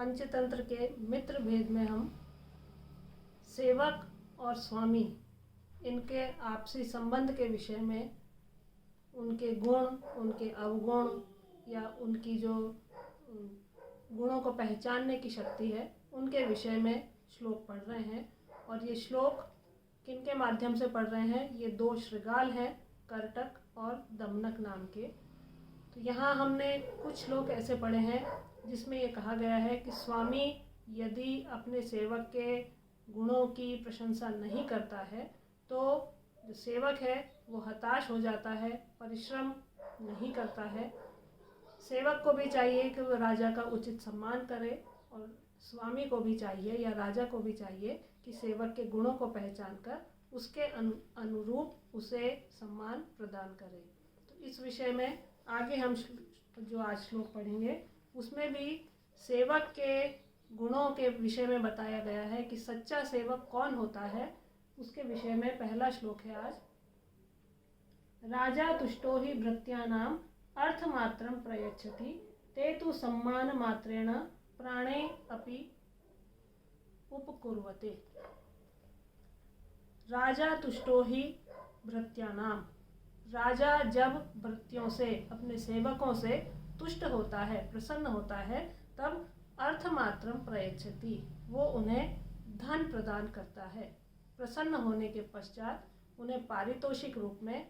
पंचतंत्र के मित्र भेद में हम सेवक और स्वामी इनके आपसी संबंध के विषय में, उनके गुण, उनके अवगुण या उनकी जो गुणों को पहचानने की शक्ति है, उनके विषय में श्लोक पढ़ रहे हैं। और ये श्लोक किनके माध्यम से पढ़ रहे हैं? ये दो शृगाल हैं, करटक और दमनक नाम के। तो यहाँ हमने कुछ श्लोक ऐसे पढ़े हैं जिसमें ये कहा गया है कि स्वामी यदि अपने सेवक के गुणों की प्रशंसा नहीं करता है तो जो सेवक है वो हताश हो जाता है, परिश्रम नहीं करता है। सेवक को भी चाहिए कि वो राजा का उचित सम्मान करे और स्वामी को भी चाहिए या राजा को भी चाहिए कि सेवक के गुणों को पहचान कर उसके अनुरूप उसे सम्मान प्रदान करे। तो इस विषय में आगे हम जो आज श्लोक पढ़ेंगे उसमें भी सेवक के गुणों के विषय में बताया गया है कि सच्चा सेवक कौन होता है। उसके विषय में पहला श्लोक है आज। राजा तुष्टो हि भृत्यानाम अर्थमात्रं प्रयच्छति ते तु सम्मान मात्रेण प्राणे अपि उपकुर्वते। राजा तुष्टो हि भृत्यानाम, राजा जब भृत्यों से, अपने सेवकों से तुष्ट होता है, प्रसन्न होता है, तब अर्थमात्रं प्रयच्छति, वो उन्हें धन प्रदान करता है। प्रसन्न होने के पश्चात उन्हें पारितोषिक रूप में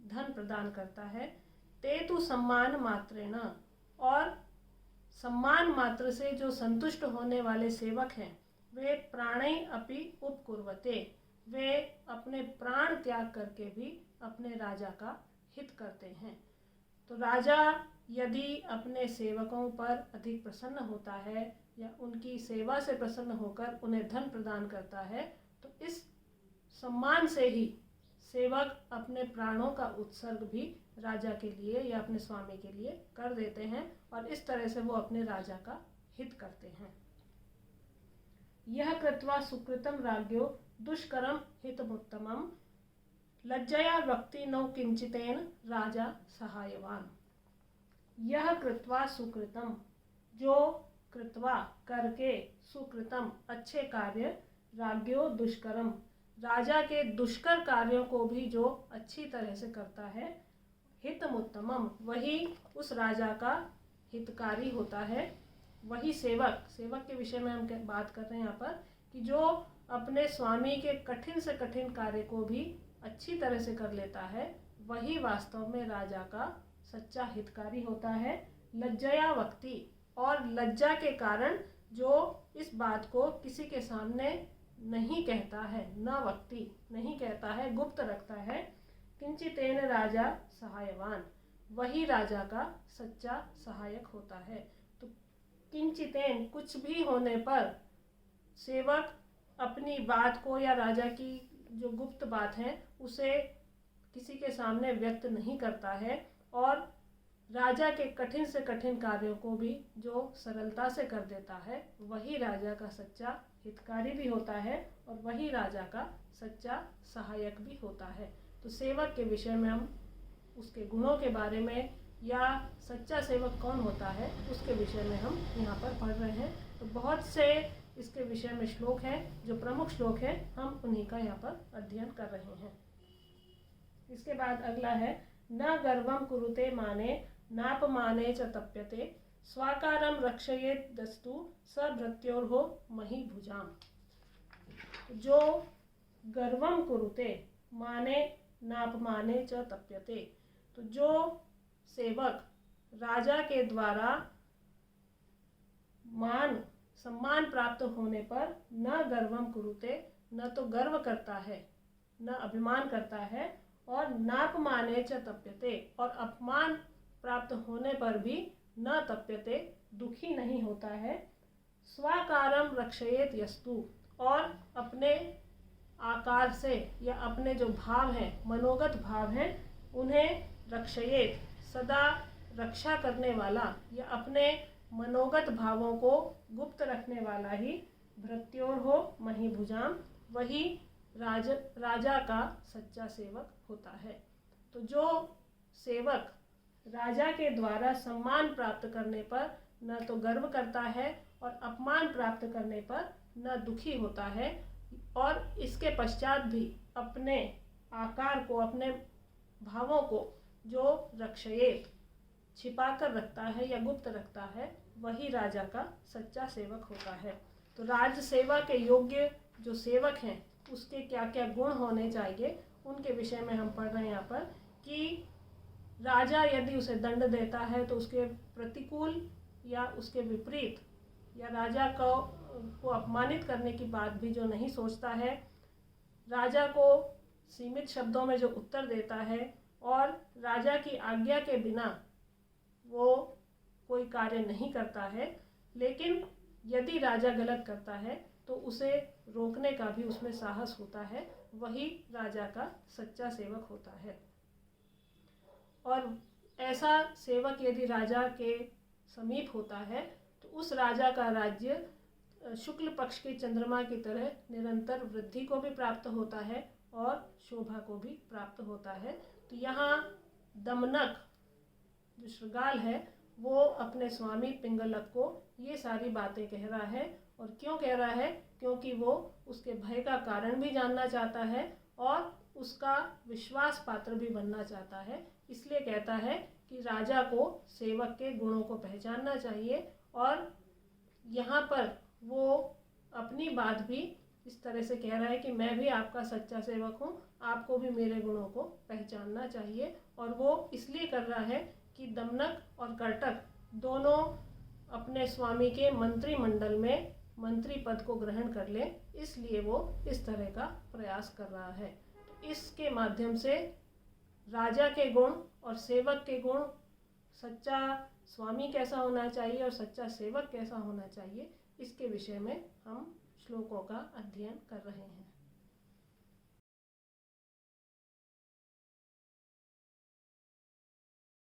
धन प्रदान करता है। ते तु सम्मान मात्रेण, और सम्मान मात्र से जो संतुष्ट होने वाले सेवक हैं वे प्राणे अपि उपकुर्वते, वे अपने प्राण त्याग करके भी अपने राजा का हित करते हैं। तो राजा यदि अपने सेवकों पर अधिक प्रसन्न होता है या उनकी सेवा से प्रसन्न होकर उन्हें धन प्रदान करता है तो इस सम्मान से ही सेवक अपने प्राणों का उत्सर्ग भी राजा के लिए या अपने स्वामी के लिए कर देते हैं और इस तरह से वो अपने राजा का हित करते हैं। यह कृत्वा सुकृतं राज्ञो दुष्करं हितमुत्तमं लज्जया वक्ति नौ किंचितेन राजा सहायवान। यह कृत्वा सुकृतम, जो कृत्वा करके, सुकृतम अच्छे कार्य, राज्ञो दुष्करम, राजा के दुष्कर कार्यों को भी जो अच्छी तरह से करता है, हितमुत्तमम, वही उस राजा का हितकारी होता है। वही सेवक, सेवक के विषय में हम बात कर रहे हैं यहाँ पर, कि जो अपने स्वामी के कठिन से कठिन कार्य को भी अच्छी तरह से कर लेता है, वही वास्तव में राजा का सच्चा हितकारी होता है। लज्जया वक्ति, और लज्जा के कारण जो इस बात को किसी के सामने नहीं कहता है, न वक्ति, नहीं कहता है, गुप्त रखता है। किंचितेन राजा सहायवान, वही राजा का सच्चा सहायक होता है। तो किंचितेन, कुछ भी होने पर सेवक अपनी बात को या राजा की जो गुप्त बात है उसे किसी के सामने व्यक्त नहीं करता है और राजा के कठिन से कठिन कार्यों को भी जो सरलता से कर देता है, वही राजा का सच्चा हितकारी भी होता है और वही राजा का सच्चा सहायक भी होता है। तो सेवक के विषय में हम उसके गुणों के बारे में या सच्चा सेवक कौन होता है उसके विषय में हम यहाँ पर पढ़ रहे हैं। तो बहुत से इसके विषय में श्लोक हैं, जो प्रमुख श्लोक हैं, हम उन्हीं का यहाँ पर अध्ययन कर रहे हैं। इसके बाद अगला है, न गर्वं कुरुते माने नापमाने च तप्यते स्वाकारं रक्षयेत् दस्तु स भृत्योर्हो महीभुजाम्। जो गर्वं कुरुते माने नापमाने च तप्यते, तो जो सेवक राजा के द्वारा मान सम्मान प्राप्त होने पर न गर्वं कुरुते, न तो गर्व करता है, न अभिमान करता है, और नापमाने च तप्यते, और अपमान प्राप्त होने पर भी न तप्यते, दुखी नहीं होता है। स्वाकारं रक्षयेत् यस्तु, और अपने आकार से या अपने जो भाव हैं, मनोगत भाव हैं, उन्हें रक्षयेत्, सदा रक्षा करने वाला या अपने मनोगत भावों को गुप्त रखने वाला ही भृत्योर्हो महीभुजाम, वही राजा का सच्चा सेवक होता है। तो जो सेवक राजा के द्वारा सम्मान प्राप्त करने पर न तो गर्व करता है और अपमान प्राप्त करने पर न दुखी होता है, और इसके पश्चात भी अपने आकार को, अपने भावों को जो रक्षयेत, छिपा कर रखता है या गुप्त रखता है, वही राजा का सच्चा सेवक होता है। तो राज सेवा के योग्य जो सेवक हैं उसके क्या क्या गुण होने चाहिए, उनके विषय में हम पढ़ रहे हैं यहाँ पर कि राजा यदि उसे दंड देता है तो उसके प्रतिकूल या उसके विपरीत, या राजा को अपमानित करने की बात भी जो नहीं सोचता है, राजा को सीमित शब्दों में जो उत्तर देता है, और राजा की आज्ञा के बिना वो कोई कार्य नहीं करता है, लेकिन यदि राजा गलत करता है तो उसे रोकने का भी उसमें साहस होता है, वही राजा का सच्चा सेवक होता है। और ऐसा सेवक यदि राजा के समीप होता है तो उस राजा का राज्य शुक्ल पक्ष के चंद्रमा की तरह निरंतर वृद्धि को भी प्राप्त होता है और शोभा को भी प्राप्त होता है। तो यहाँ दमनक जो शृगाल है वो अपने स्वामी पिंगलक को ये सारी बातें कह रहा है। और क्यों कह रहा है? क्योंकि वो उसके भय का कारण भी जानना चाहता है और उसका विश्वास पात्र भी बनना चाहता है। इसलिए कहता है कि राजा को सेवक के गुणों को पहचानना चाहिए। और यहाँ पर वो अपनी बात भी इस तरह से कह रहा है कि मैं भी आपका सच्चा सेवक हूँ, आपको भी मेरे गुणों को पहचानना चाहिए। और वो इसलिए कर रहा है कि दमनक और कर्टक दोनों अपने स्वामी के मंत्रिमंडल में मंत्री पद को ग्रहण कर ले, इसलिए वो इस तरह का प्रयास कर रहा है। इसके माध्यम से राजा के गुण और सेवक के गुण, सच्चा स्वामी कैसा होना चाहिए और सच्चा सेवक कैसा होना चाहिए, इसके विषय में हम श्लोकों का अध्ययन कर रहे हैं।